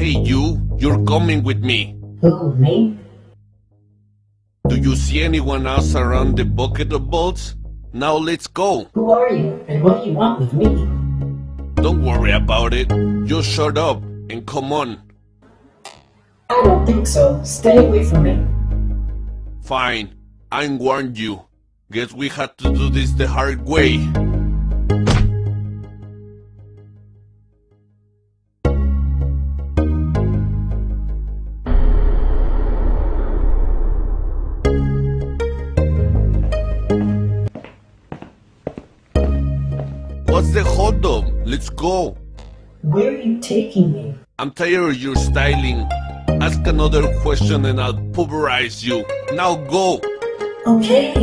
Hey you're coming with me. Who, me? Do you see anyone else around the bucket of bolts? Now let's go. Who are you, and what do you want with me? Don't worry about it. Just shut up and come on. I don't think so. Stay away from me. Fine, I warned you. Guess we had to do this the hard way. What's the holdup? Let's go. Where are you taking me? I'm tired of your styling. Ask another question and I'll pulverize you. Now go. Okay.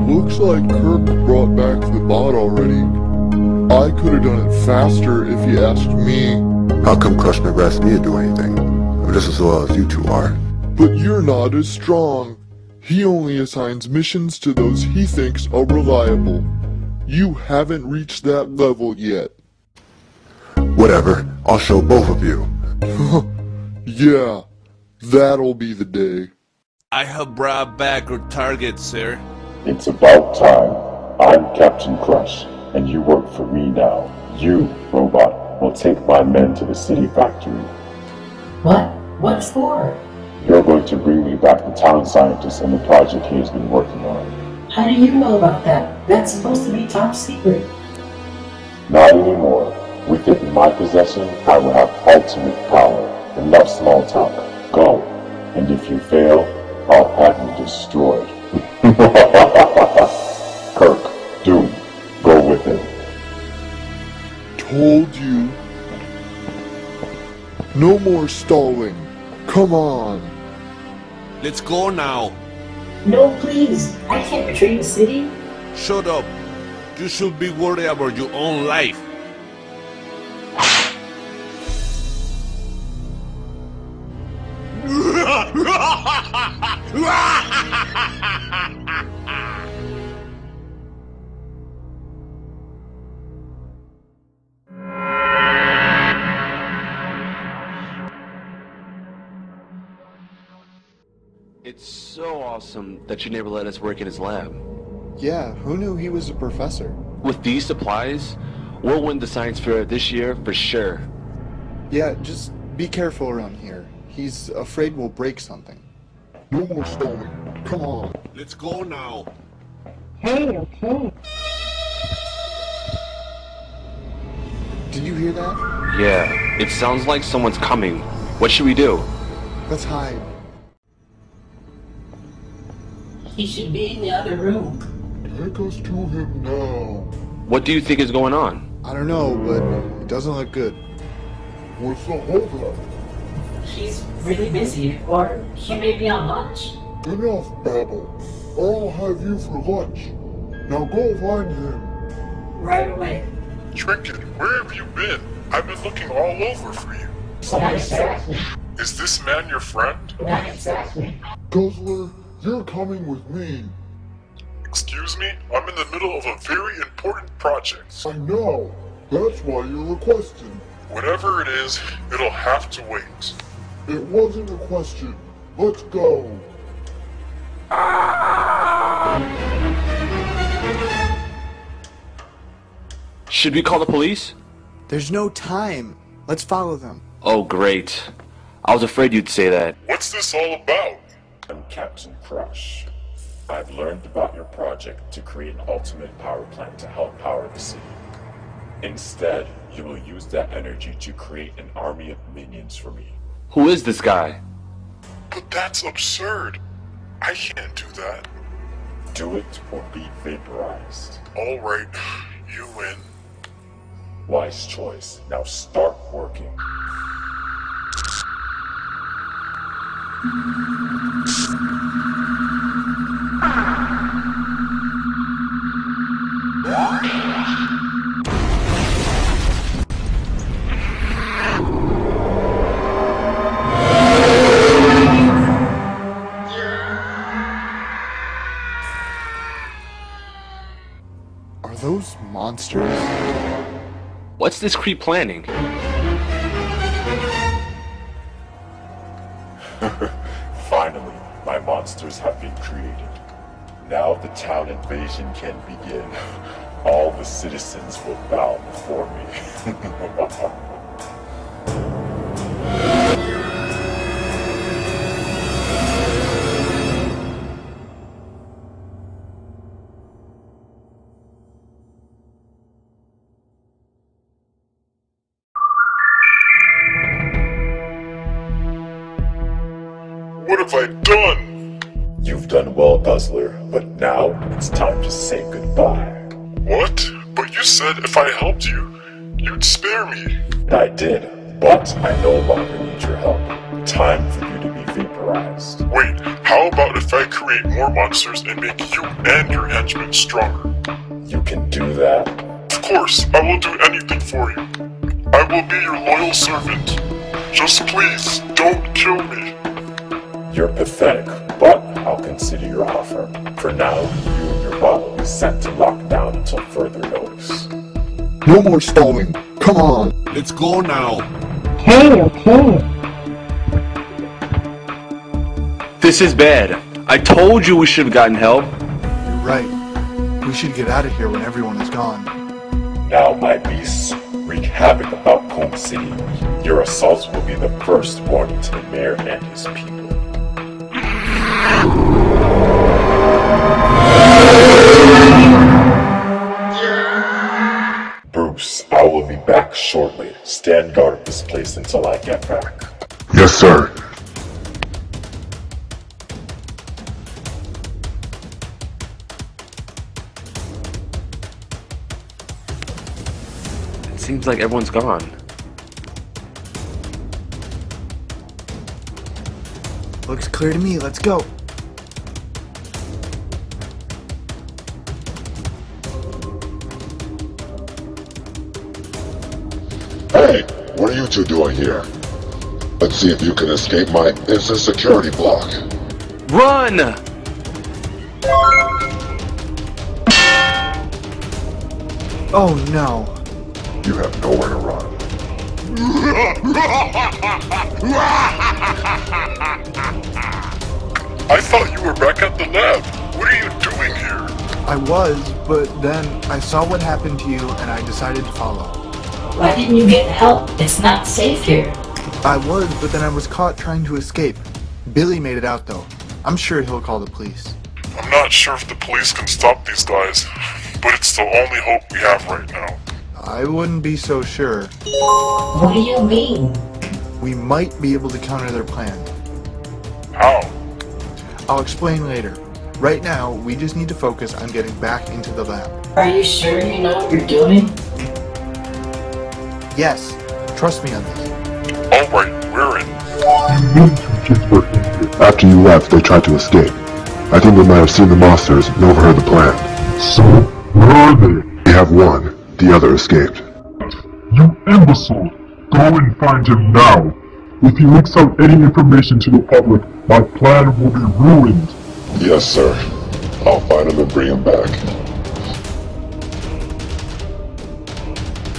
Looks like Kirk brought back the bot already. I could have done it faster if you asked me. How come Crush never asked me to do anything? I'm just as well as you two are. But you're not as strong. He only assigns missions to those he thinks are reliable. You haven't reached that level yet. Whatever, I'll show both of you. Yeah, that'll be the day. I have brought back our target, sir. It's about time. I'm Captain Crush, and you work for me now. You, robot, will take my men to the city factory. What? What for? You're going to bring me back the town scientist and the project he has been working on. How do you know about that? That's supposed to be top secret. Not anymore. With it in my possession, I will have ultimate power. Enough small talk. Go. And if you fail, I'll have you destroyed. Kirk, Doom, go with him. Told you. No more stalling. Come on. Let's go now. No, please. I can't betray the city. Shut up. You should be worried about your own life. It's so awesome that your neighbor let us work in his lab. Yeah, who knew he was a professor? With these supplies, we'll win the science fair this year for sure. Yeah, just be careful around here. He's afraid we'll break something. No more stalling. Come on. Let's go now. Hey, okay. Did you hear that? Yeah, it sounds like someone's coming. What should we do? Let's hide. He should be in the other room. Take us to him now. What do you think is going on? I don't know, but it doesn't look good. What's the holdup? He's really busy, or he may be on lunch. Enough babble. I'll have you for lunch. Now go find him. Right away. Trinket, where have you been? I've been looking all over for you. Not exactly. Is this man your friend? Not exactly. Guzzler, you're coming with me. Excuse me? I'm in the middle of a very important project. I know. That's why you're requested. Whatever it is, it'll have to wait. It wasn't a question. Let's go. Should we call the police? There's no time. Let's follow them. Oh, great. I was afraid you'd say that. What's this all about? I'm Captain Crush. I've learned about your project to create an ultimate power plant to help power the city. Instead, you will use that energy to create an army of minions for me. Who is this guy? But that's absurd. I can't do that. Do it or be vaporized. Alright, you win. Wise choice. Now start working. monsters. What's this creep planning? Finally, my monsters have been created. Now the town invasion can begin. All the citizens will bow before me. What have I done? You've done well, Guzzler, but now it's time to say goodbye. What? But you said if I helped you, you'd spare me. I did, but I no longer need your help. Time for you to be vaporized. Wait, how about if I create more monsters and make you and your henchmen stronger? You can do that? Of course, I will do anything for you. I will be your loyal servant. Just please, don't kill me. You're pathetic, but I'll consider your offer. For now, you and your bot will be sent to lockdown until further notice. No more stalling. Come on. Let's go now. Okay. This is bad. I told you we should have gotten help. You're right. We should get out of here when everyone is gone. Now, my beasts, wreak havoc about Combe City. Your assaults will be the first warning to the mayor and his people. Bruce, I will be back shortly. Stand guard of this place until I get back. Yes, sir. It seems like everyone's gone. Looks clear to me, let's go. Hey, what are you two doing here? Let's see if you can escape my instant security block. Run! Oh no. You have nowhere to run. I thought you were back at the lab. What are you doing here? I was, but then I saw what happened to you and I decided to follow. Why didn't you get help? It's not safe here. I was, but then I was caught trying to escape. Billy made it out though. I'm sure he'll call the police. I'm not sure if the police can stop these guys, but it's the only hope we have right now. I wouldn't be so sure. What do you mean? We might be able to counter their plan. How? I'll explain later. Right now, we just need to focus on getting back into the lab. Are you sure you know what you're doing? Yes, trust me on this. Alright, we're in. You knew two kids were in here. After you left, they tried to escape. I think they might have seen the monsters and overheard the plan. So, where are they? We have one. The other escaped. You imbecile! Go and find him now! If he leaks out any information to the public, my plan will be ruined! Yes, sir. I'll find him and bring him back.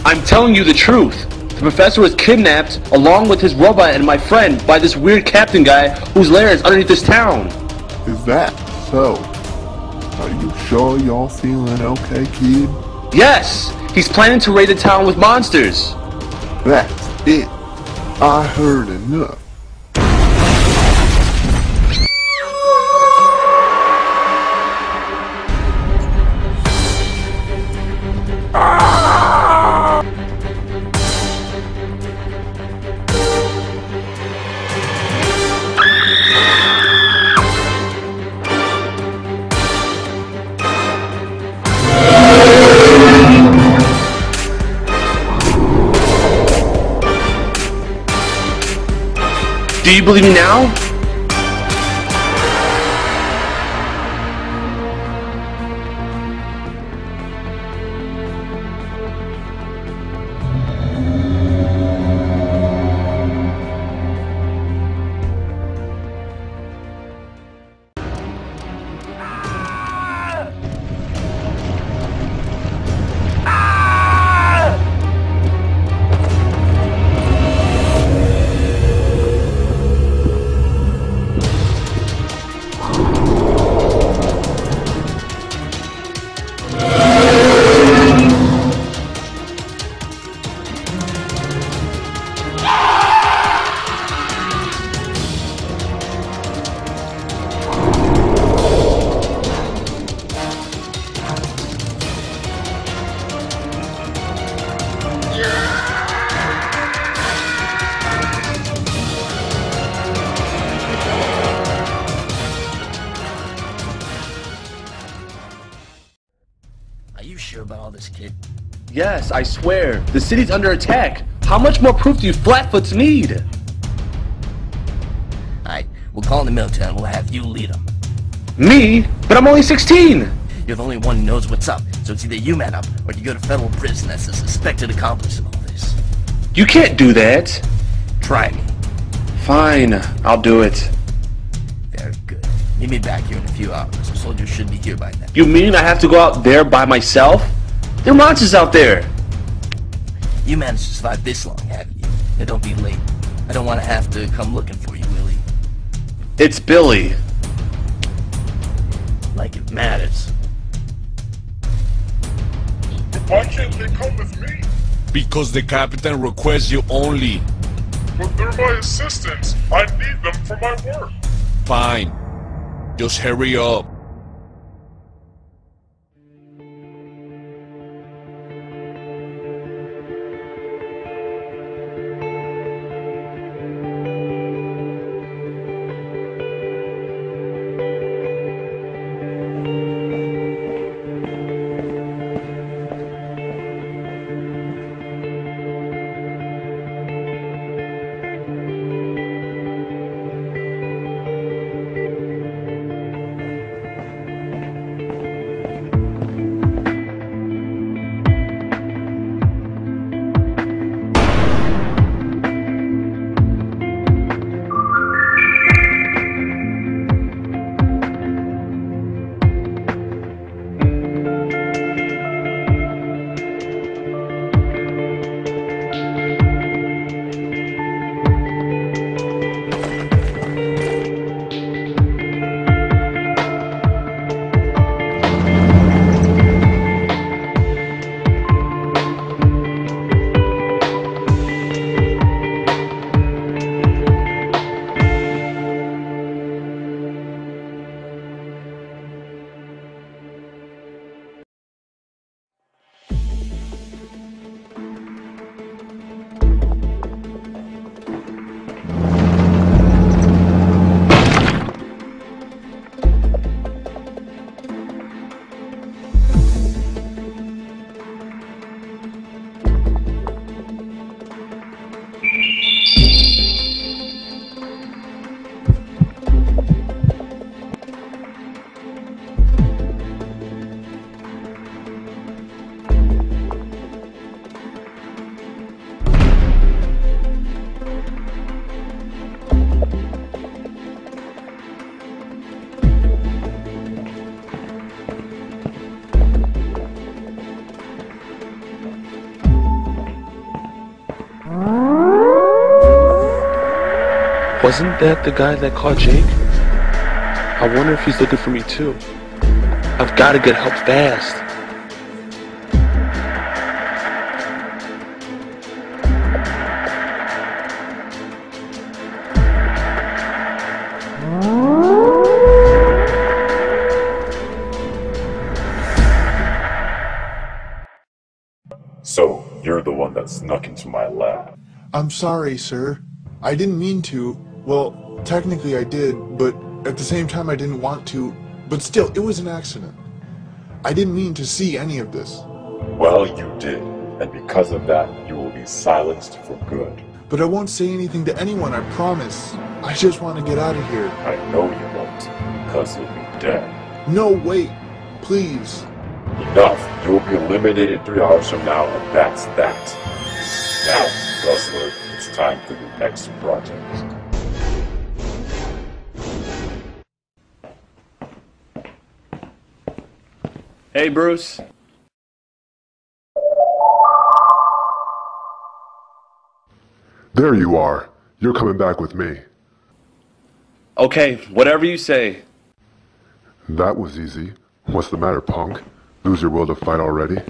I'm telling you the truth. The professor was kidnapped along with his robot and my friend by this weird captain guy whose lair is underneath this town. Is that so? Are you sure you're feeling okay, kid? Yes! He's planning to raid the town with monsters. That's it. I heard enough. Do you believe me now? about all this, kid? Yes, I swear. The city's under attack. How much more proof do you flatfoots need? Alright, we'll call in the military and we'll have you lead them. Me? But I'm only 16! You're the only one who knows what's up, so it's either you man up or you go to federal prison as a suspected accomplice in all this. You can't do that. Try me. Fine, I'll do it. Very good. Meet me back here in a few hours. The soldiers should be here by then. You mean I have to go out there by myself? There are monsters out there! You managed to survive this long, haven't you? Now don't be late. I don't want to have to come looking for you, Willie. It's Billy. Like it matters. Why can't they come with me? Because the Captain requests you only. But they're my assistants. I need them for my work. Fine. Just hurry up. Wasn't that the guy that caught Jake? I wonder if he's looking for me too. I've got to get help fast. So, you're the one that snuck into my lab. I'm sorry, sir. I didn't mean to. Well, technically I did, but at the same time I didn't want to. But still, it was an accident. I didn't mean to see any of this. Well, you did, and because of that, you will be silenced for good. But I won't say anything to anyone, I promise. I just want to get out of here. I know you won't, because you'll be dead. No, wait. Please. Enough! You will be eliminated 3 hours from now, and that's that. Now, Guzzler, it's time for the next project. Hey, Bruce. There you are. You're coming back with me. Okay, whatever you say. That was easy. What's the matter, punk? Lose your will to fight already?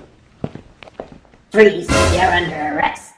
Freeze, you're under arrest.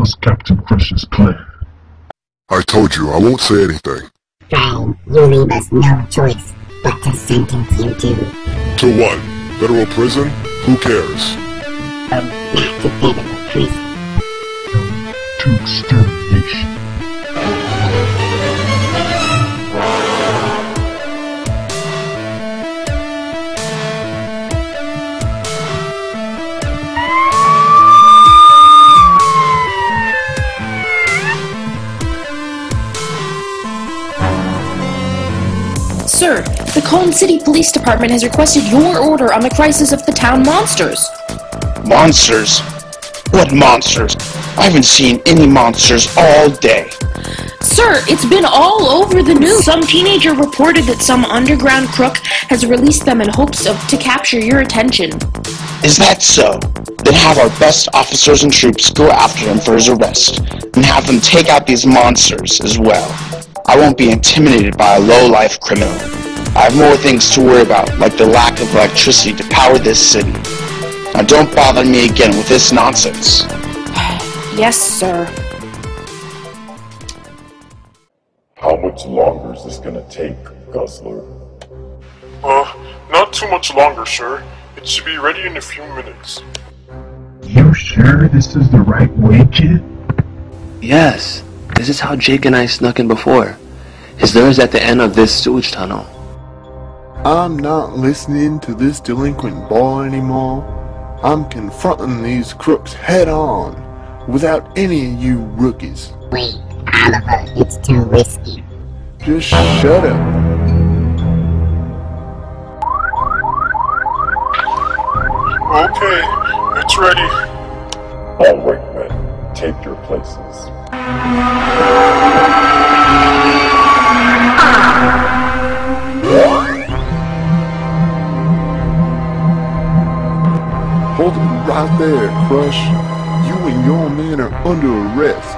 How's Captain Crunch's plan? I told you, I won't say anything. Fine, you leave us no choice but to sentence you To what? Federal prison? Who cares? not to federal prison. To extermination. Sir, the Cone City Police Department has requested your order on the crisis of the town monsters. Monsters? What monsters? I haven't seen any monsters all day. Sir, it's been all over the news. Some teenager reported that some underground crook has released them in hopes to capture your attention. Is that so? Then have our best officers and troops go after him for his arrest, and have them take out these monsters as well. I won't be intimidated by a low-life criminal. I have more things to worry about, like the lack of electricity to power this city. Now don't bother me again with this nonsense. Yes, sir. How much longer is this gonna take, Guzzler? Not too much longer, sir. It should be ready in a few minutes. You sure this is the right way, kid? Yes, this is how Jake and I snuck in before. His lair is at the end of this sewage tunnel. I'm not listening to this delinquent boy anymore. I'm confronting these crooks head on, without any of you rookies. Wait, Oliver, it's too risky. Just shut up. Okay, it's ready. All right, men, take your places. Hold it right there, Crush. You and your men are under arrest.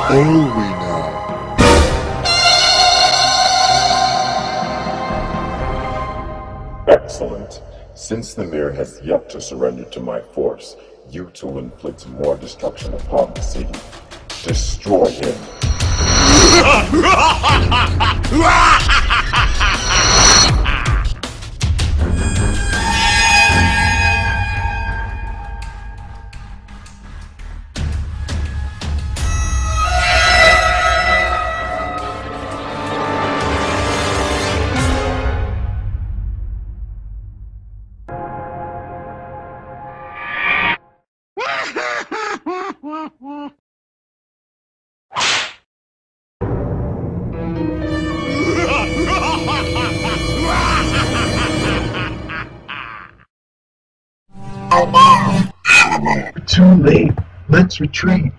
Are we now? Excellent. Since the mayor has yet to surrender to my force, you two will inflict more destruction upon the city. Destroy him. Too late. Let's retreat.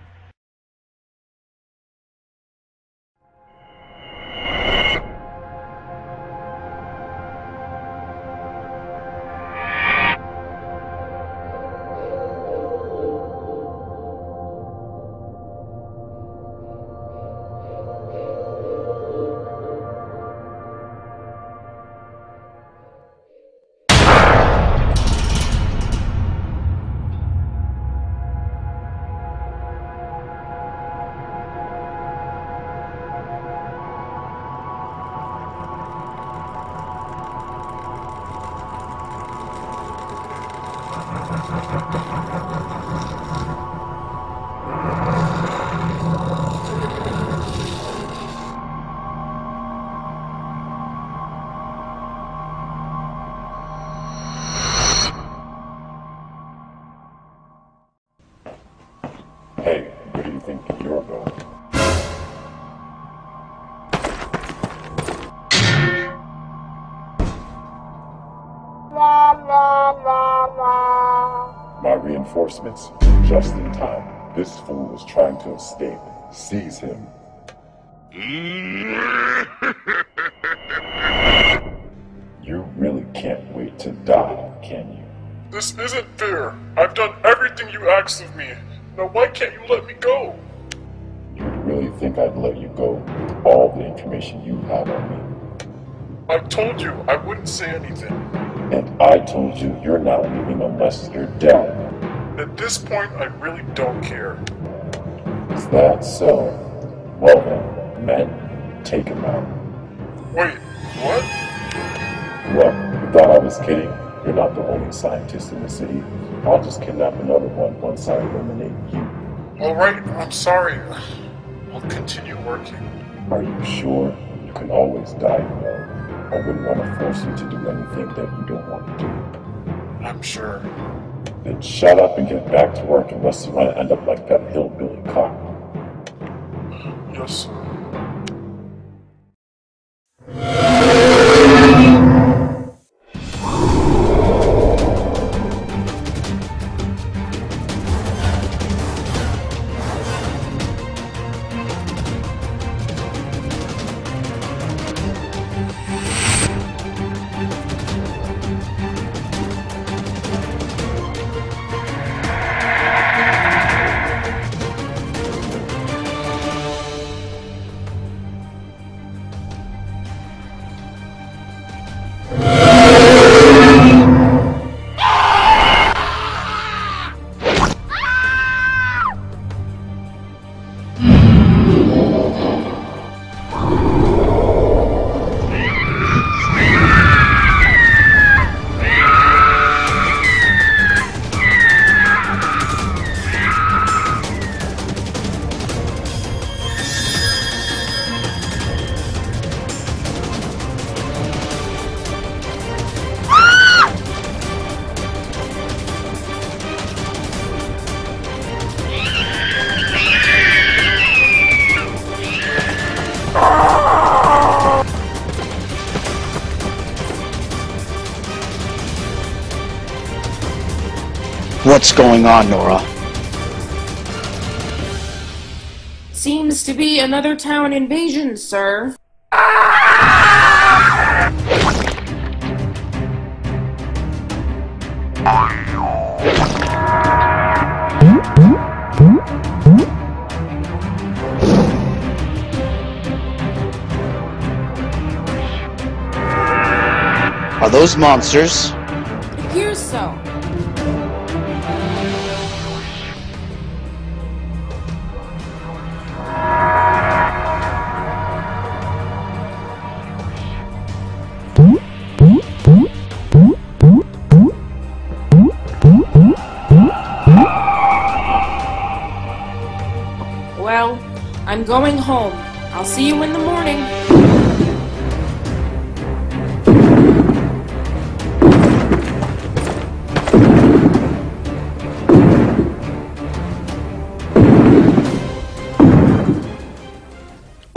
Hey, where do you think you're going? My reinforcements, just in time. This fool was trying to escape. Seize him. You really can't wait to die, can you? This isn't fair. I've done everything you asked of me. Now why can't you let me go? You really think I'd let you go with all the information you have on me? I told you I wouldn't say anything. And I told you you're not leaving unless you're dead. At this point, I really don't care. Is that so? Well then, men, take him out. Wait, what? Look, you thought I was kidding? You're not the only scientist in the city. I'll just kidnap another one once I eliminate you. Alright, I'm sorry. I'll continue working. Are you sure? You can always die, you know. I wouldn't want to force you to do anything that you don't want to do. I'm sure. Then shut up and get back to work unless you want to end up like that hillbilly cop. Yes, sir. What's going on, Nora? Seems to be another town invasion, sir. Are those monsters? It appears so. Well, I'm going home. I'll see you in the morning.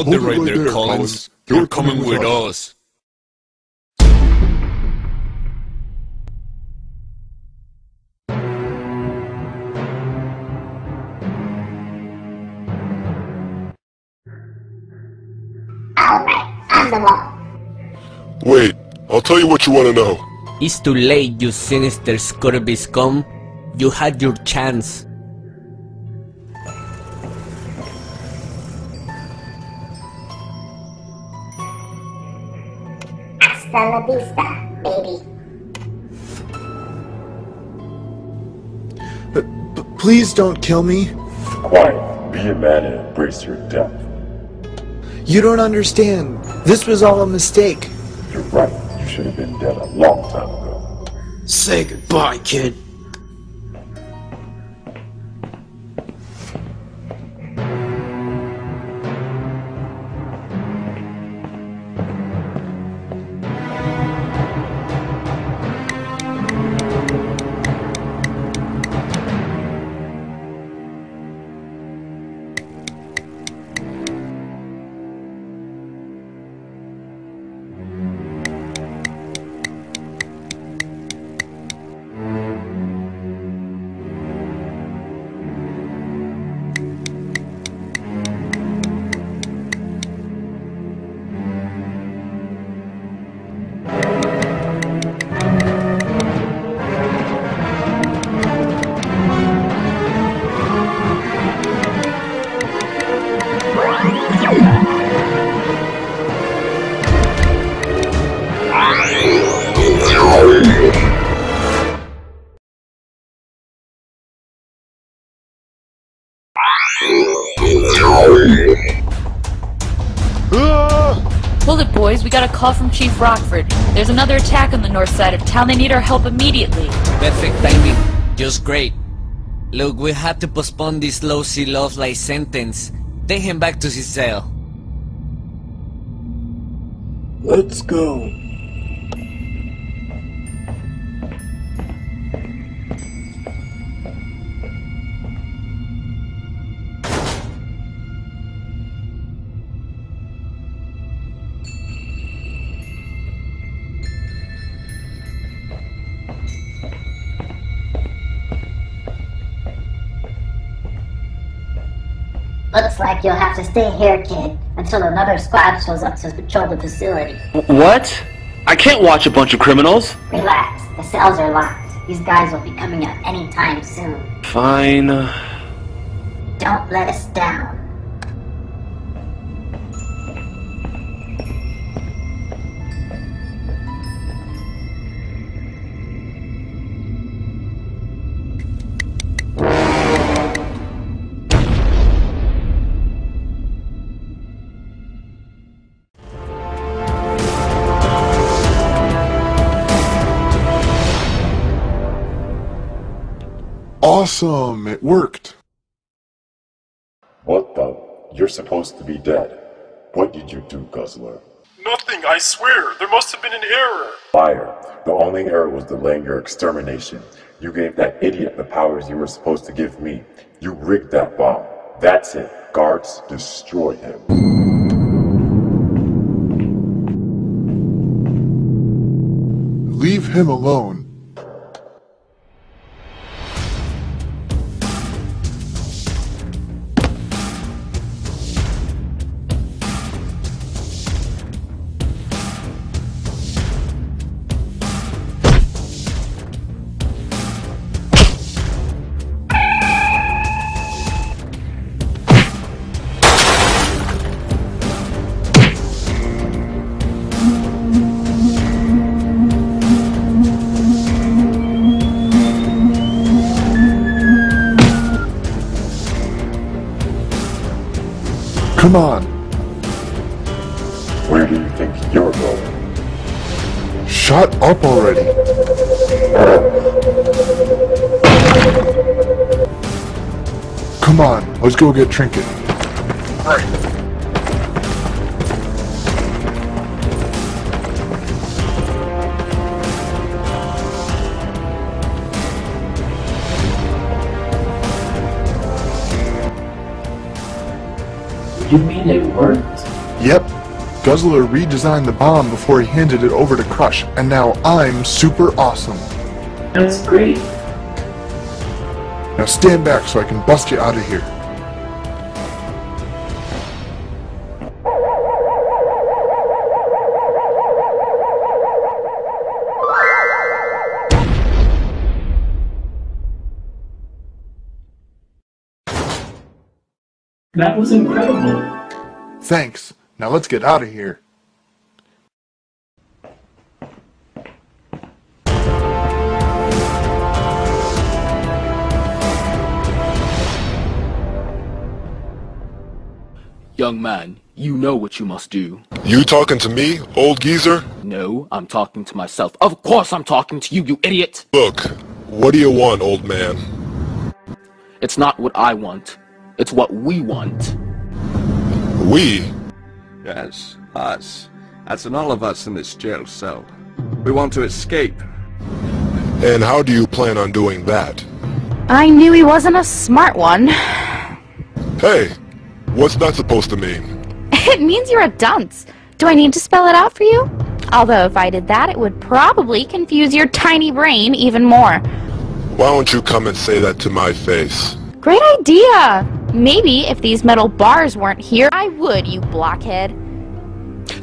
They're right there, Collins. You're coming with us. On the wall. Wait, I'll tell you what you want to know. It's too late, you sinister Scurvy scum. You had your chance. Hasta la vista, baby. Please don't kill me. Quiet. Be a man and embrace your death. You don't understand. This was all a mistake. You're right. You should have been dead a long time ago. Say goodbye, kid. call from Chief Rockford. There's another attack on the north side of town. They need our help immediately. Perfect timing. Just great. Look, we had to postpone this low-sea love-like sentence. Take him back to his cell. Let's go. Looks like you'll have to stay here, kid, until another squad shows up to patrol the facility. What? I can't watch a bunch of criminals. Relax, the cells are locked. These guys will be coming out anytime soon. Fine. Don't let us down. Awesome! It worked! What the? You're supposed to be dead. What did you do, Guzzler? Nothing, I swear. There must have been an error. Liar. The only error was delaying your extermination. You gave that idiot the powers you were supposed to give me. You rigged that bomb. That's it. Guards, destroy him. Leave him alone. Come on. Where do you think you're going? Shut up already. Come on, let's go get Trinket. Right. You mean it worked? Yep. Guzzler redesigned the bomb before he handed it over to Crush, and now I'm super awesome. That's great. Now stand back so I can bust you out of here. That was incredible. Thanks. Now let's get out of here. Young man, you know what you must do. You talking to me, old geezer? No, I'm talking to myself. Of course I'm talking to you, you idiot! Look, what do you want, old man? It's not what I want. It's what we want. We? Yes, us. That's all of us in this jail cell. We want to escape. And how do you plan on doing that? I knew he wasn't a smart one. Hey, what's that supposed to mean? It means you're a dunce. Do I need to spell it out for you? Although if I did that, it would probably confuse your tiny brain even more. Why don't you come and say that to my face? Great idea! Maybe if these metal bars weren't here, I would, you blockhead.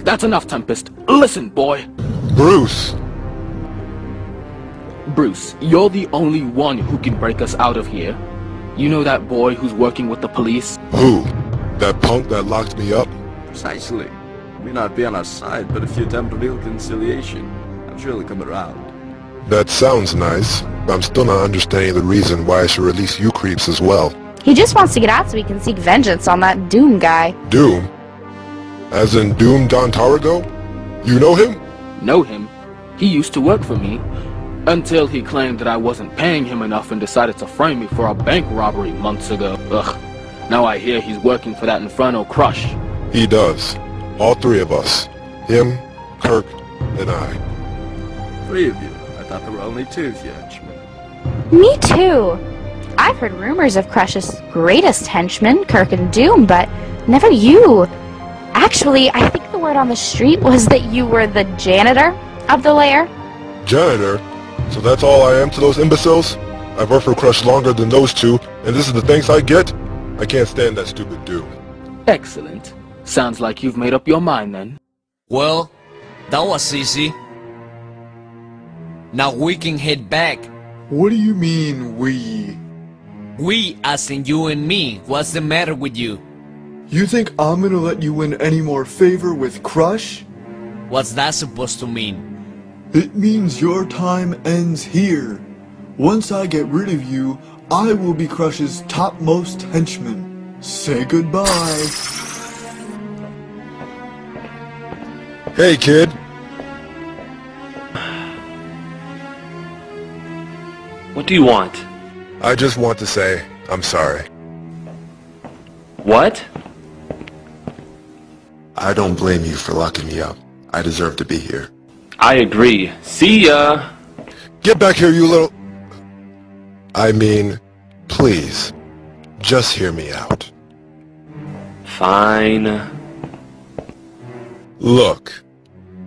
That's enough, Tempest. Listen, boy. Bruce! Bruce, you're the only one who can break us out of here. You know that boy who's working with the police? Who? That punk that locked me up? Precisely. He may not be on our side, but if you attempt real conciliation, I'm sure he'll come around. That sounds nice. I'm still not understanding the reason why I should release you creeps as well. He just wants to get out so he can seek vengeance on that Doom guy. Doom? As in Doom Don Tarago? You know him? Know him? He used to work for me. Until he claimed that I wasn't paying him enough and decided to frame me for a bank robbery months ago. Ugh. Now I hear he's working for that infernal Crush. He does. All three of us. Him, Kirk, and I. 3 of you. I thought there were only 2 henchmen. Me too. I've heard rumors of Crush's greatest henchmen, Kirk and Doom, but never you. Actually, I think the word on the street was that you were the janitor of the lair. Janitor? So that's all I am to those imbeciles? I've worked for Crush longer than those 2, and this is the thanks I get? I can't stand that stupid Doom. Excellent. Sounds like you've made up your mind then. Well, that was easy. Now we can head back. What do you mean, we? We, as in you and me. What's the matter with you? You think I'm gonna let you win any more favor with Crush? What's that supposed to mean? It means your time ends here. Once I get rid of you, I will be Crush's topmost henchman. Say goodbye. Hey, kid. What do you want? I just want to say, I'm sorry. What? I don't blame you for locking me up. I deserve to be here. I agree. See ya! Get back here, you little... I mean, please, just hear me out. Fine. Look,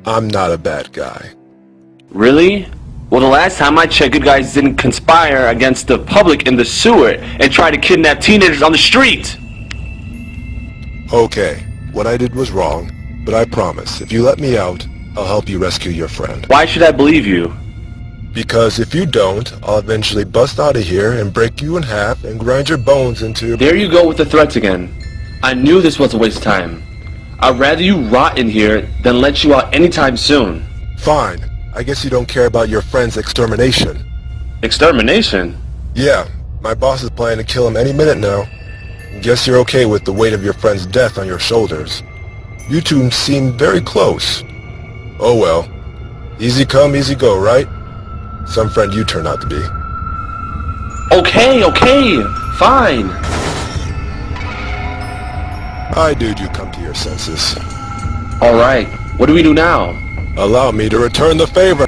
I'm not a bad guy. Really? Well, the last time I checked, good guys didn't conspire against the public in the sewer and try to kidnap teenagers on the street! Okay, what I did was wrong, but I promise, if you let me out, I'll help you rescue your friend. Why should I believe you? Because if you don't, I'll eventually bust out of here and break you in half and grind your bones into... There you go with the threats again. I knew this was a waste of time. I'd rather you rot in here than let you out anytime soon. Fine. I guess you don't care about your friend's extermination. Extermination? Yeah, my boss is planning to kill him any minute now. Guess you're okay with the weight of your friend's death on your shoulders. You two seem very close. Oh well. Easy come, easy go, right? Some friend you turn out to be. Okay, fine. I dude, you come to your senses. Alright, what do we do now? Allow me to return the favor.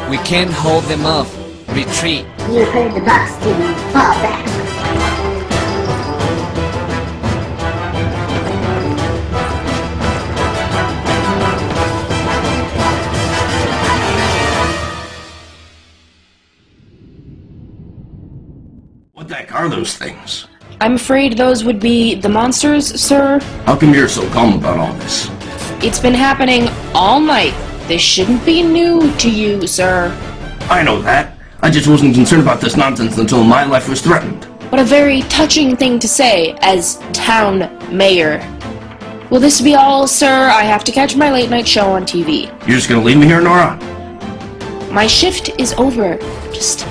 We can't hold them off. Retreat. You heard the boss, Steven. Fall back. What the heck are those things? I'm afraid those would be the monsters, sir. How come you're so calm about all this? It's been happening all night. This shouldn't be new to you, sir. I know that. I just wasn't concerned about this nonsense until my life was threatened. What a very touching thing to say as town mayor. Will this be all, sir? I have to catch my late night show on TV. You're just gonna leave me here, Nora? My shift is over. Just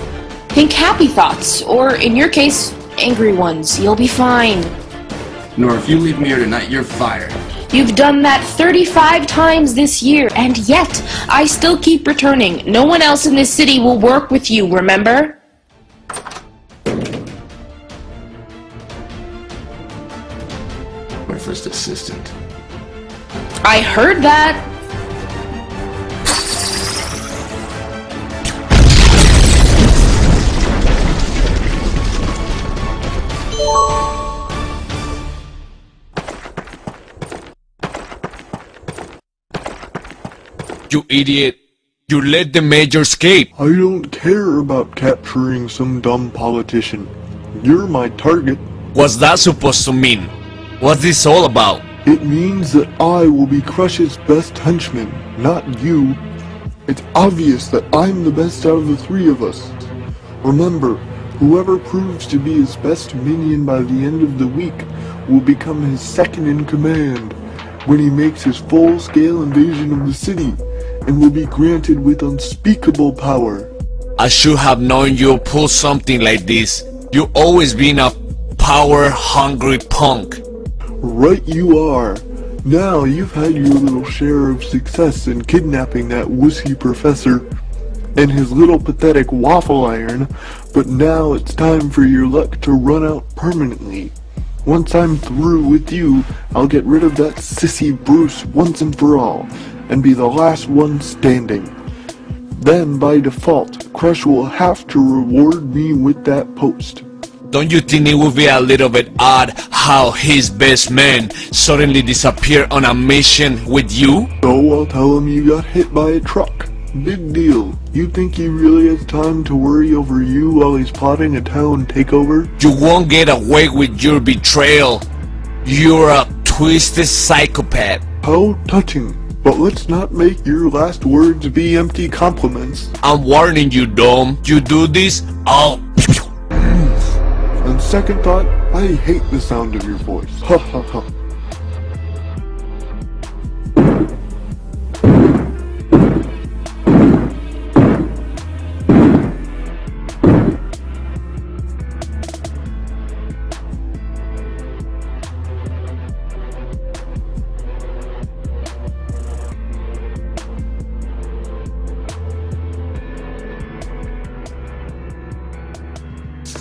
think happy thoughts, or in your case, angry ones. You'll be fine. Nora, if you leave me here tonight, you're fired. You've done that 35 times this year, and yet I still keep returning. No one else in this city will work with you, remember? My first assistant. I heard that. You idiot. You let the major escape. I don't care about capturing some dumb politician. You're my target. What's that supposed to mean? What's this all about? It means that I will be Crush's best henchman, not you. It's obvious that I'm the best out of the three of us. Remember, whoever proves to be his best minion by the end of the week will become his second in command when he makes his full-scale invasion of the city, and will be granted with unspeakable power. I should have known you'd pull something like this. You've always been a power-hungry punk. Right you are. Now you've had your little share of success in kidnapping that wussy professor and his little pathetic waffle iron, but now it's time for your luck to run out permanently. Once I'm through with you, I'll get rid of that sissy Bruce once and for all, and be the last one standing. Then, by default, Crush will have to reward me with that post. Don't you think it would be a little bit odd how his best man suddenly disappeared on a mission with you? So I'll tell him you got hit by a truck. Big deal. You think he really has time to worry over you while he's plotting a town takeover? You won't get away with your betrayal. You're a twisted psychopath. How touching. But let's not make your last words be empty compliments. I'm warning you, Dom. You do this, I'll... On second thought, I hate the sound of your voice. Ha ha ha.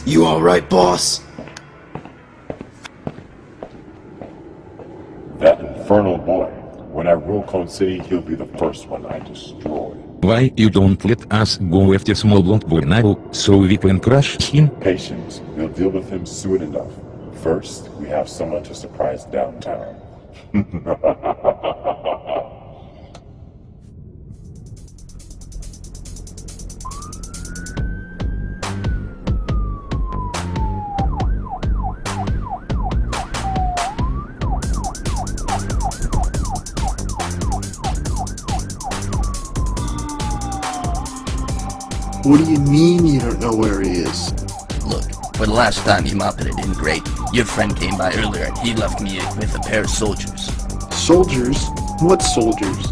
You alright, boss? That infernal boy. When I rule Cone City, he'll be the first one I destroy. Why you don't let us go after small blonde boy now, so we can crush him? Patience. We'll deal with him soon enough. First, we have someone to surprise downtown. What do you mean you don't know where he is? Look, for the last time you mopped it in great, your friend came by earlier and he left me with a pair of soldiers. Soldiers? What soldiers?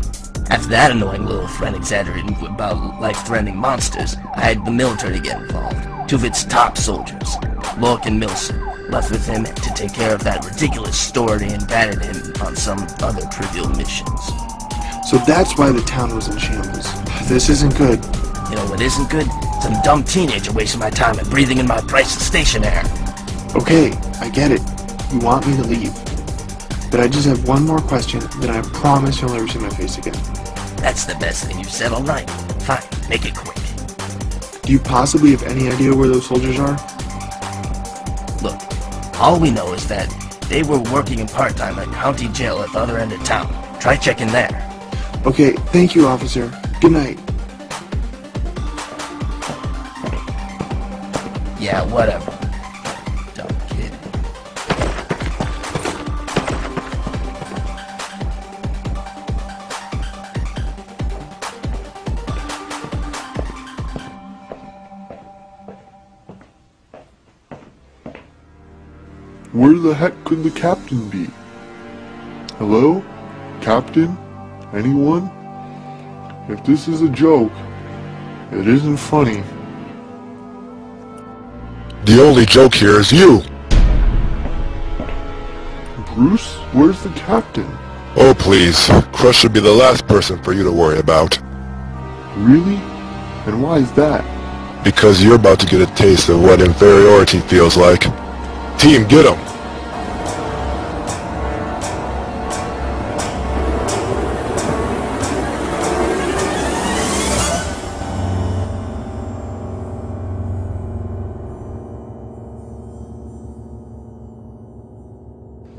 After that annoying little friend exaggerating about life-threatening monsters, I had the military get involved. Two of its top soldiers, Lork and Milson, left with him to take care of that ridiculous story and abandoned him on some other trivial missions. So that's why the town was in shambles. This isn't good. You know what isn't good? Some dumb teenager wasting my time and breathing in my priceless station air. Okay, I get it. You want me to leave. But I just have one more question, then I promise you'll never see my face again. That's the best thing you've said all night. Fine, make it quick. Do you possibly have any idea where those soldiers are? Look, all we know is that they were working in part-time at county jail at the other end of town. Try checking there. Okay, thank you, officer. Good night. Yeah, whatever. Dumb kid. Where the heck could the captain be? Hello? Captain? Anyone? If this is a joke, it isn't funny. The only joke here is you! Bruce, where's the captain? Oh please, Crush should be the last person for you to worry about. Really? And why is that? Because you're about to get a taste of what inferiority feels like. Team, get him!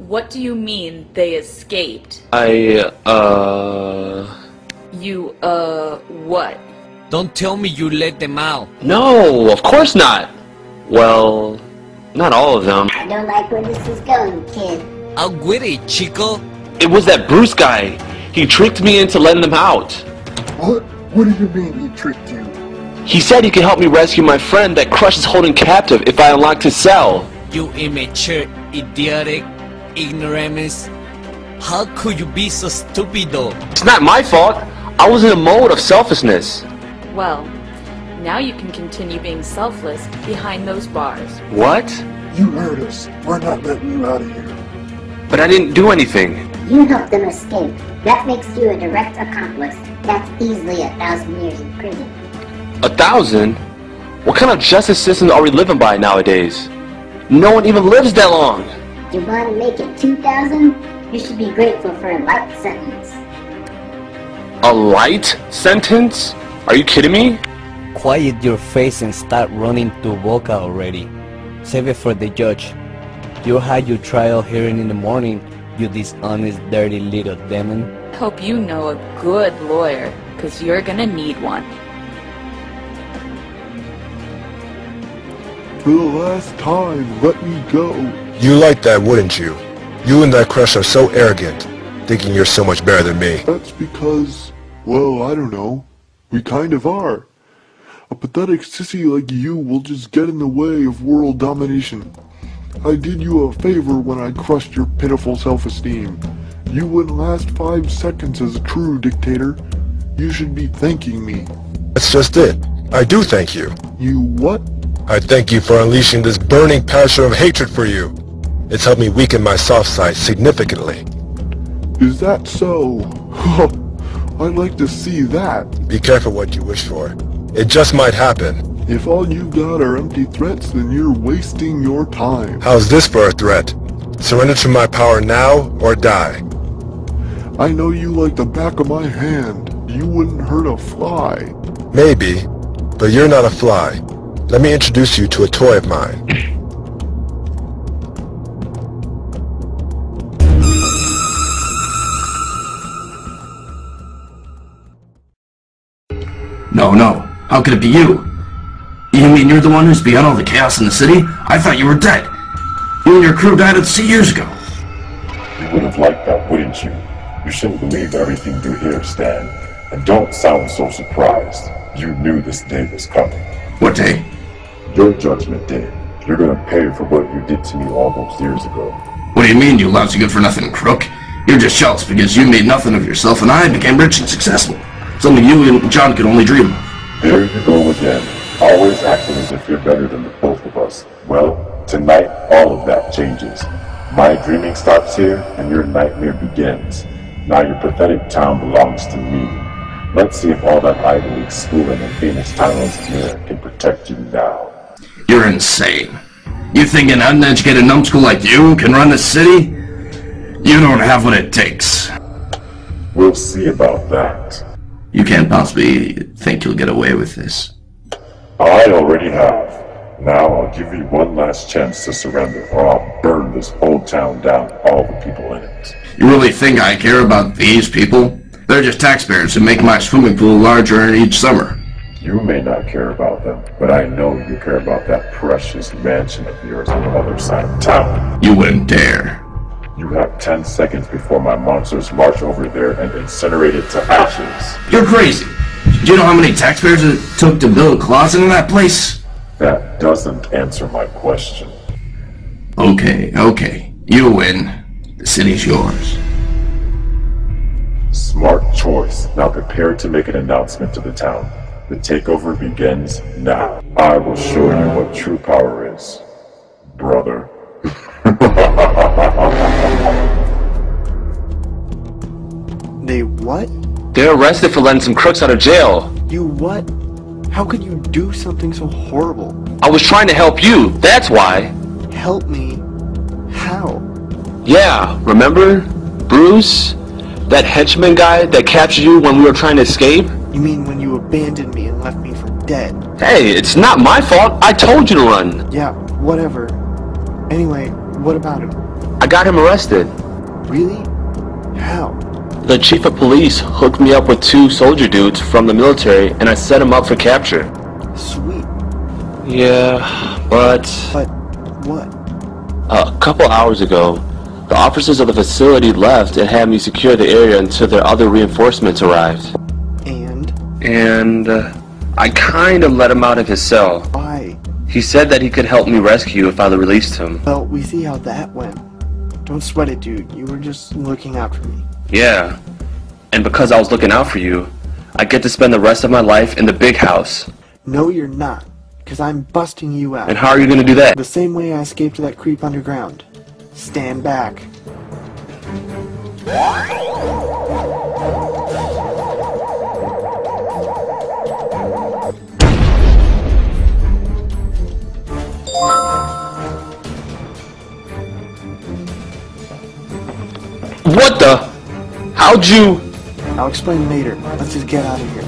What do you mean, they escaped? What? Don't tell me you let them out. No, of course not. Well, not all of them. I don't like where this is going, kid. I'll quit it, Chico. It was that Bruce guy. He tricked me into letting them out. What? What do you mean he tricked you? He said he could help me rescue my friend that Crush is holding captive if I unlocked his cell. You immature, idiotic, ignoramus. How could you be so stupid though? It's not my fault. I was in a mode of selflessness. Well, now you can continue being selfless behind those bars. What? You heard us. We're not letting you out of here. But I didn't do anything. You helped them escape. That makes you a direct accomplice. That's easily 1,000 years in prison. 1,000? What kind of justice system are we living by nowadays? No one even lives that long. You want to make it 2,000? You should be grateful for a light sentence. A light sentence? Are you kidding me? Quiet your face and start running to Boca already. Save it for the judge. You had your trial hearing in the morning, you dishonest, dirty little demon. Hope you know a good lawyer, because you're gonna need one. For the last time, let me go. You like that, wouldn't you? You and that Crush are so arrogant, thinking you're so much better than me. That's because, well, I don't know. We kind of are. A pathetic sissy like you will just get in the way of world domination. I did you a favor when I crushed your pitiful self-esteem. You wouldn't last 5 seconds as a true dictator. You should be thanking me. That's just it. I do thank you. You what? I thank you for unleashing this burning passion of hatred for you. It's helped me weaken my soft side significantly. Is that so? I'd like to see that. Be careful what you wish for. It just might happen. If all you got are empty threats, then you're wasting your time. How's this for a threat? Surrender to my power now, or die. I know you like the back of my hand. You wouldn't hurt a fly. Maybe, but you're not a fly. Let me introduce you to a toy of mine. No. How could it be you? You mean you're the one who's behind all the chaos in the city? I thought you were dead. You and your crew died at sea years ago. You would have liked that, wouldn't you? You shouldn't believe everything you hear, Stan. And don't sound so surprised. You knew this day was coming. What day? Your judgment day. You're gonna pay for what you did to me all those years ago. What do you mean, you lousy good-for-nothing crook? You're just jealous because you made nothing of yourself and I became rich and successful. Something you and John could only dream of. There you go again. Always acting as if you're better than the both of us. Well, tonight, all of that changes. My dreaming stops here, and your nightmare begins. Now your pathetic town belongs to me. Let's see if all that Ivy League schooling and famous titles here can protect you now. You're insane. You think an uneducated numbskull like you can run the city? You don't have what it takes. We'll see about that. You can't possibly think you'll get away with this. I already have. Now I'll give you one last chance to surrender, or I'll burn this whole town down, all the people in it. You really think I care about these people? They're just taxpayers who make my swimming pool larger each summer. You may not care about them, but I know you care about that precious mansion of yours on the other side of town. You wouldn't dare. You have 10 seconds before my monsters march over there and incinerate it to ashes. You're crazy. Do you know how many taxpayers it took to build a closet in that place? That doesn't answer my question. Okay. You win. The city's yours. Smart choice. Now prepare to make an announcement to the town. The takeover begins now. I will show you what true power is, brother. They what? They're arrested for letting some crooks out of jail. You what? How could you do something so horrible? I was trying to help you, that's why. Help me? How? Yeah, remember? Bruce? That henchman guy that captured you when we were trying to escape? You mean when you abandoned me and left me for dead? Hey, it's not my fault. I told you to run. Yeah, whatever. Anyway, what about him? I got him arrested. Really? How? The chief of police hooked me up with 2 soldier dudes from the military and I set him up for capture. Sweet. Yeah, but... But what? A couple hours ago, the officers of the facility left and had me secure the area until their other reinforcements arrived. And I kind of let him out of his cell. Why? He said that he could help me rescue if I released him. Well, we see how that went. Don't sweat it, dude. You were just looking out for me. Yeah. And because I was looking out for you, I get to spend the rest of my life in the big house. No, you're not. Because I'm busting you out. And how are you going to do that? The same way I escaped that creep underground. Stand back. What the? How'd you... I'll explain later. Let's just get out of here.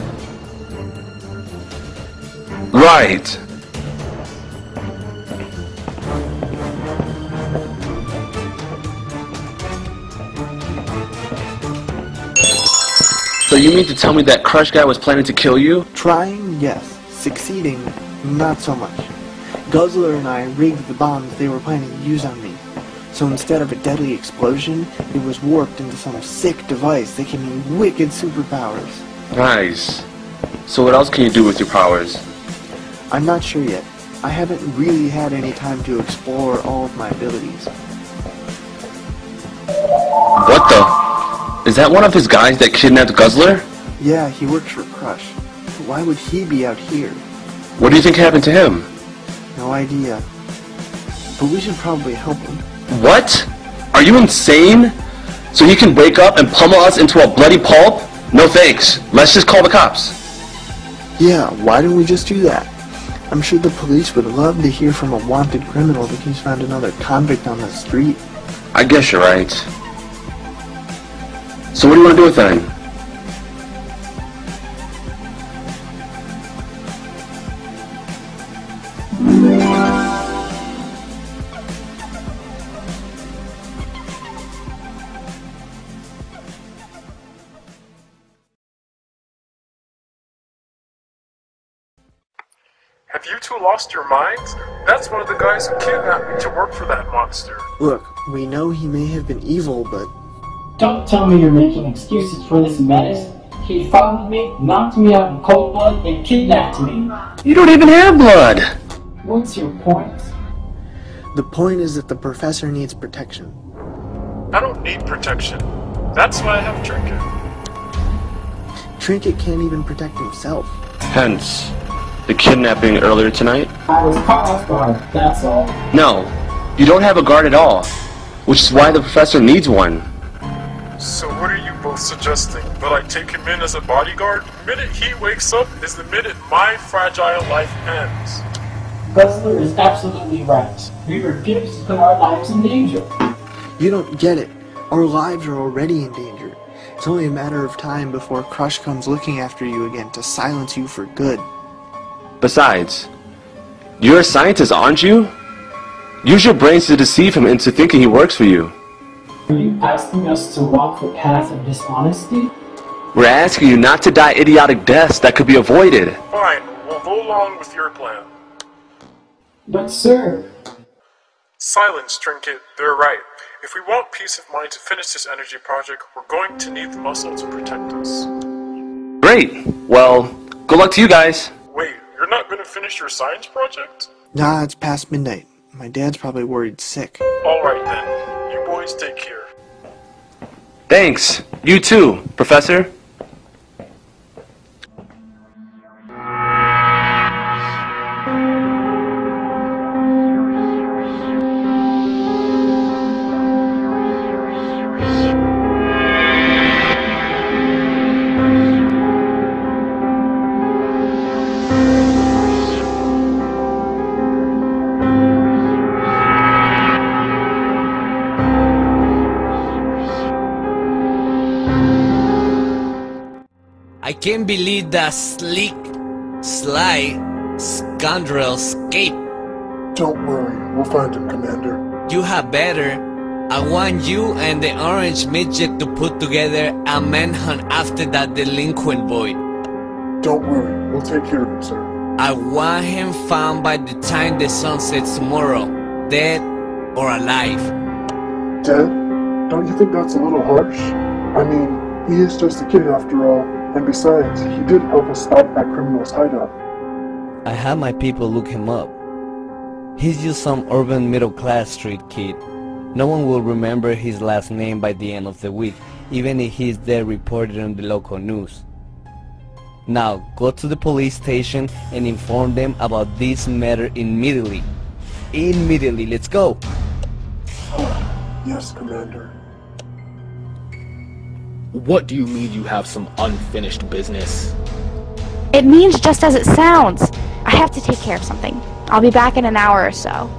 Right. So you mean to tell me that Crush guy was planning to kill you? Trying, yes. Succeeding, not so much. Guzzler and I rigged the bombs they were planning to use on me. So instead of a deadly explosion, it was warped into some sick device that gave me wicked superpowers. Nice. So what else can you do with your powers? I'm not sure yet. I haven't really had any time to explore all of my abilities. What the? Is that one of his guys that kidnapped Guzzler? Yeah, he works for Crush. But why would he be out here? What do you think happened to him? No idea. But we should probably help him. What? Are you insane? So he can wake up and pummel us into a bloody pulp? No thanks. Let's just call the cops. Yeah, why don't we just do that? I'm sure the police would love to hear from a wanted criminal that he's found another convict on the street. I guess you're right. So what do you want to do with that? Have you two lost your minds? That's one of the guys who kidnapped me to work for that monster. Look, we know he may have been evil, but... Don't tell me you're making excuses for this menace. He followed me, knocked me out in cold blood, and kidnapped me. You don't even have blood! What's your point? The point is that the professor needs protection. I don't need protection. That's why I have Trinket. Trinket can't even protect himself. Hence, the kidnapping earlier tonight? I was caught off guard, that's all. No, you don't have a guard at all, which is why the professor needs one. So what are you both suggesting? That I take him in as a bodyguard? The minute he wakes up is the minute my fragile life ends. Guzzler is absolutely right. We refuse to put our lives in danger. You don't get it. Our lives are already in danger. It's only a matter of time before Crush comes looking after you again to silence you for good. Besides, you're a scientist, aren't you? Use your brains to deceive him into thinking he works for you. Are you asking us to walk the path of dishonesty? We're asking you not to die idiotic deaths that could be avoided. Fine, we'll go along with your plan. But sir... Silence, Trinket. They're right. If we want peace of mind to finish this energy project, we're going to need the muscle to protect us. Great. Well, good luck to you guys. Wait, you're not going to finish your science project? Nah, it's past midnight. My dad's probably worried sick. Alright then, you boys take care. Thanks. You too, Professor. I can't believe that sly scoundrel escaped. Don't worry, we'll find him, Commander. You had better. I want you and the orange midget to put together a manhunt after that delinquent boy. Don't worry, we'll take care of him, sir. I want him found by the time the sun sets tomorrow, dead or alive. Dead? Don't you think that's a little harsh? I mean, he is just a kid after all, and besides, he did help us stop that criminal's hideout. I had my people look him up. He's just some urban middle-class street kid. No one will remember his last name by the end of the week, even if he's there reported on the local news. Now, go to the police station and inform them about this matter immediately. Immediately, let's go! Yes, Commander. What do you mean you have some unfinished business? It means just as it sounds. I have to take care of something. I'll be back in an hour or so.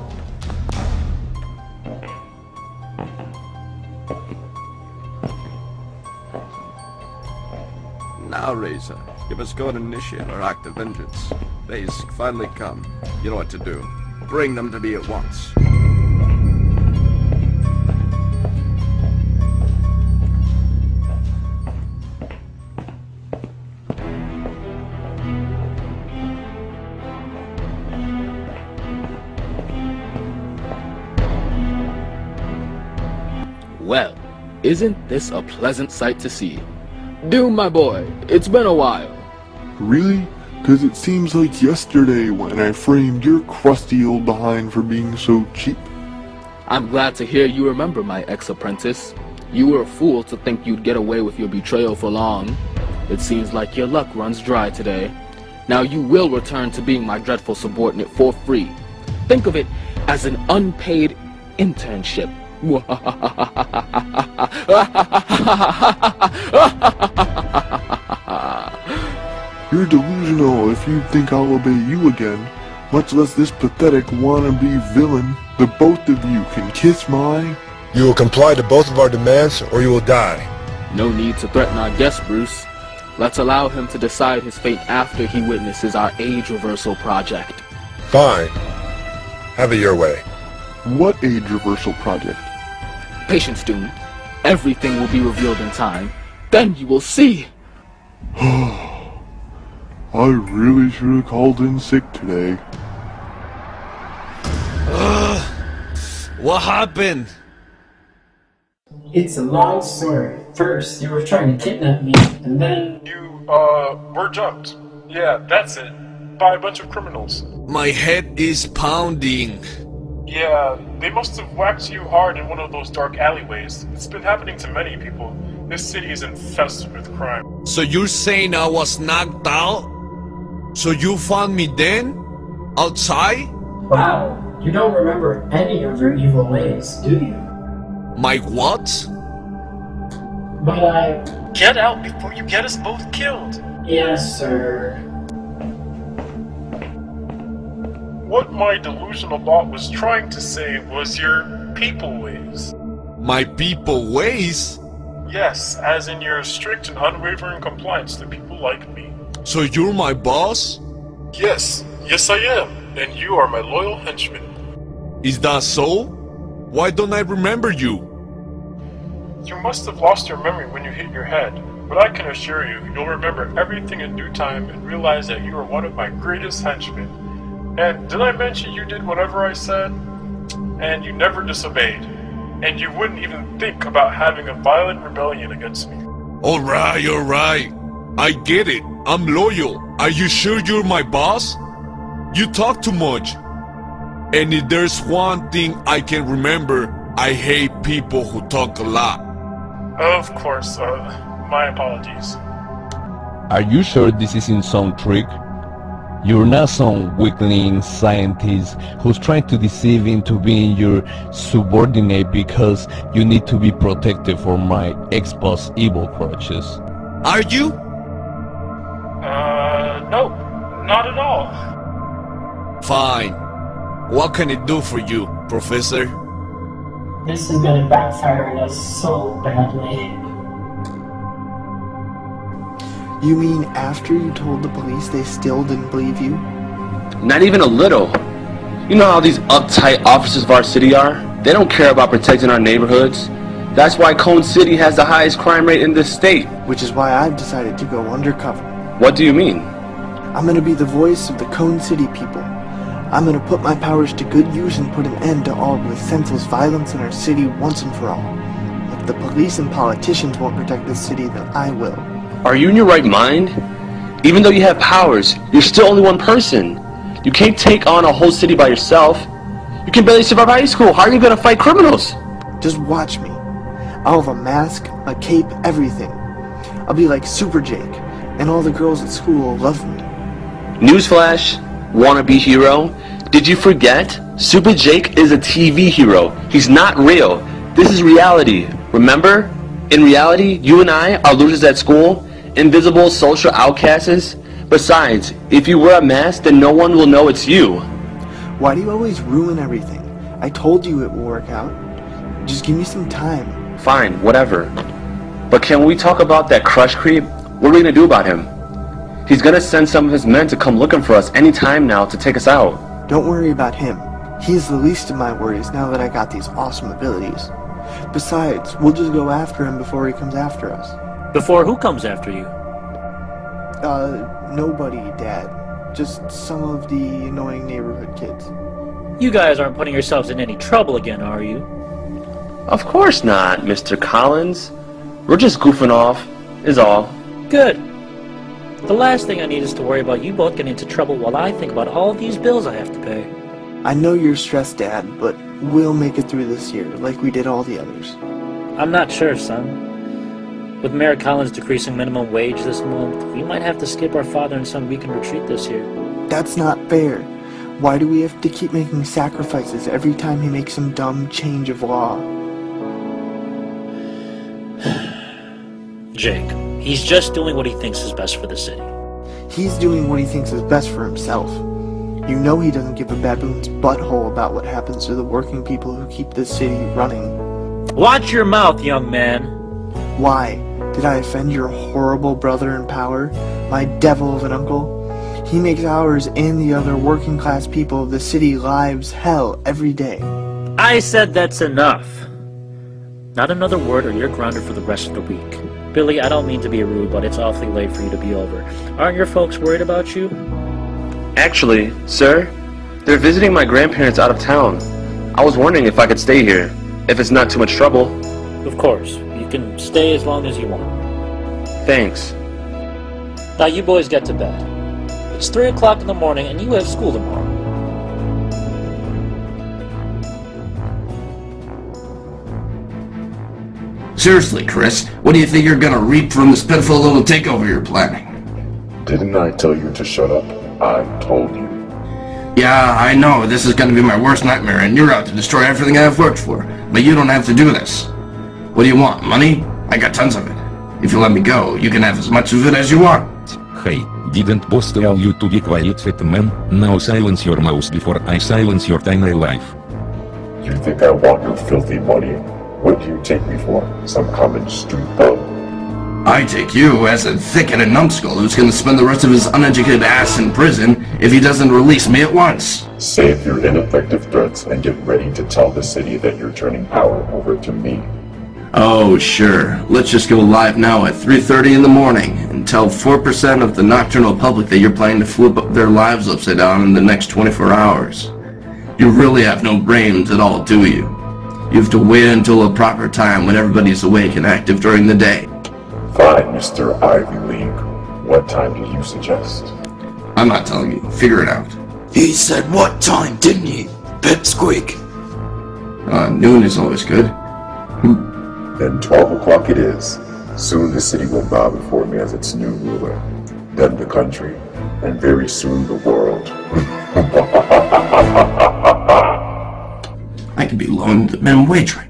Now, Razor, you must go and initiate our act of vengeance. They's finally come. You know what to do. Bring them to me at once. Well, isn't this a pleasant sight to see? Doom, my boy, it's been a while. Really? 'Cause it seems like yesterday when I framed your crusty old behind for being so cheap. I'm glad to hear you remember my ex-apprentice. You were a fool to think you'd get away with your betrayal for long. It seems like your luck runs dry today. Now you will return to being my dreadful subordinate for free. Think of it as an unpaid internship. You're delusional if you think I'll obey you again, much less this pathetic wannabe villain. The both of you can kiss my... You will comply to both of our demands, or you will die. No need to threaten our guest, Bruce. Let's allow him to decide his fate after he witnesses our age reversal project. Fine. Have it your way. What age reversal project? Patience, Doom. Everything will be revealed in time. Then you will see. I really should have called in sick today. What happened? It's a long story. First, you were trying to kidnap me, and then... You, were jumped. Yeah, that's it. By a bunch of criminals. My head is pounding. Yeah, they must have whacked you hard in one of those dark alleyways. It's been happening to many people. This city is infested with crime. So you're saying I was knocked out? So you found me then? Outside? Wow, you don't remember any of your evil ways, do you? My what? But I... Get out before you get us both killed! Yes, sir. What my delusional bot was trying to say was your people ways. My people ways? Yes, as in your strict and unwavering compliance to people like me. So you're my boss? Yes, yes I am, and you are my loyal henchman. Is that so? Why don't I remember you? You must have lost your memory when you hit your head, but I can assure you, you'll remember everything in due time and realize that you are one of my greatest henchmen. And did I mention you did whatever I said? And you never disobeyed. And you wouldn't even think about having a violent rebellion against me. Alright. I get it. I'm loyal. Are you sure you're my boss? You talk too much. And if there's one thing I can remember, I hate people who talk a lot. Of course, my apologies. Are you sure this isn't some trick? You're not some weakling scientist who's trying to deceive into being your subordinate because you need to be protected from my ex-boss evil crutches. Are you? No, not at all. Fine. What can it do for you, Professor? This is gonna backfire on us so badly. You mean after you told the police they still didn't believe you? Not even a little. You know how these uptight officers of our city are? They don't care about protecting our neighborhoods. That's why Cone City has the highest crime rate in this state. Which is why I've decided to go undercover. What do you mean? I'm gonna be the voice of the Cone City people. I'm gonna put my powers to good use and put an end to all the senseless violence in our city once and for all. If the police and politicians won't protect this city, then I will. Are you in your right mind? Even though you have powers, you're still only one person. You can't take on a whole city by yourself. You can barely survive high school. How are you gonna fight criminals? Just watch me. I'll have a mask, a cape, everything. I'll be like Super Jake, and all the girls at school will love me. Newsflash, wannabe hero. Did you forget? Super Jake is a TV hero. He's not real. This is reality. Remember? In reality, you and I are losers at school, invisible social outcasts. Besides, if you wear a mask, then no one will know it's you. Why do you always ruin everything? I told you it will work out. Just give me some time. Fine, whatever. But can we talk about that Crush creep? What are we gonna do about him? He's gonna send some of his men to come looking for us any time now to take us out. Don't worry about him. He's the least of my worries now that I got these awesome abilities. Besides, we'll just go after him before he comes after us. Before who comes after you? Nobody, Dad. Just some of the annoying neighborhood kids. You guys aren't putting yourselves in any trouble again, are you? Of course not, Mr. Collins. We're just goofing off, is all. Good. The last thing I need is to worry about you both getting into trouble while I think about all these bills I have to pay. I know you're stressed, Dad, but we'll make it through this year, like we did all the others. I'm not sure, son. With Mayor Collins decreasing minimum wage this month, we might have to skip our father and son weekend retreat this year. That's not fair. Why do we have to keep making sacrifices every time he makes some dumb change of law? Jake, he's just doing what he thinks is best for the city. He's doing what he thinks is best for himself. You know he doesn't give a baboon's butthole about what happens to the working people who keep this city running. Watch your mouth, young man! Why? Did I offend your horrible brother in power? My devil of an uncle? He makes ours and the other working class people of the city lives hell every day. I said that's enough. Not another word or you're grounded for the rest of the week. Billy, I don't mean to be rude, but it's awfully late for you to be over. Aren't your folks worried about you? Actually, sir, they're visiting my grandparents out of town. I was wondering if I could stay here, if it's not too much trouble. Of course. You can stay as long as you want. Thanks. Now you boys get to bed. It's 3 o'clock in the morning and you have school tomorrow. Seriously, Chris, what do you think you're gonna reap from this pitiful little takeover you're planning? Didn't I tell you to shut up? I told you. Yeah, I know, this is gonna be my worst nightmare, and you're out to destroy everything I've worked for. But you don't have to do this. What do you want, money? I got tons of it. If you let me go, you can have as much of it as you want. Hey, didn't boss tell you to be quiet, fat man? Now silence your mouth before I silence your tiny life. You think I want your filthy money? What do you take me for? Some common street thug? I take you as a thick-headed numbskull who's gonna spend the rest of his uneducated ass in prison if he doesn't release me at once. Save your ineffective threats and get ready to tell the city that you're turning power over to me. Oh, sure. Let's just go live now at 3:30 in the morning and tell 4% of the nocturnal public that you're planning to flip their lives upside down in the next 24 hours. You really have no brains at all, do you? You have to wait until a proper time when everybody's awake and active during the day. Fine, Mr. Ivy League. What time do you suggest? I'm not telling you. Figure it out. He said what time, didn't he? Pipsqueak. Noon is always good. Then 12 o'clock it is. Soon the city will bow before me as its new ruler. Then the country, and very soon the world. I could be loaned the minimum wage rate.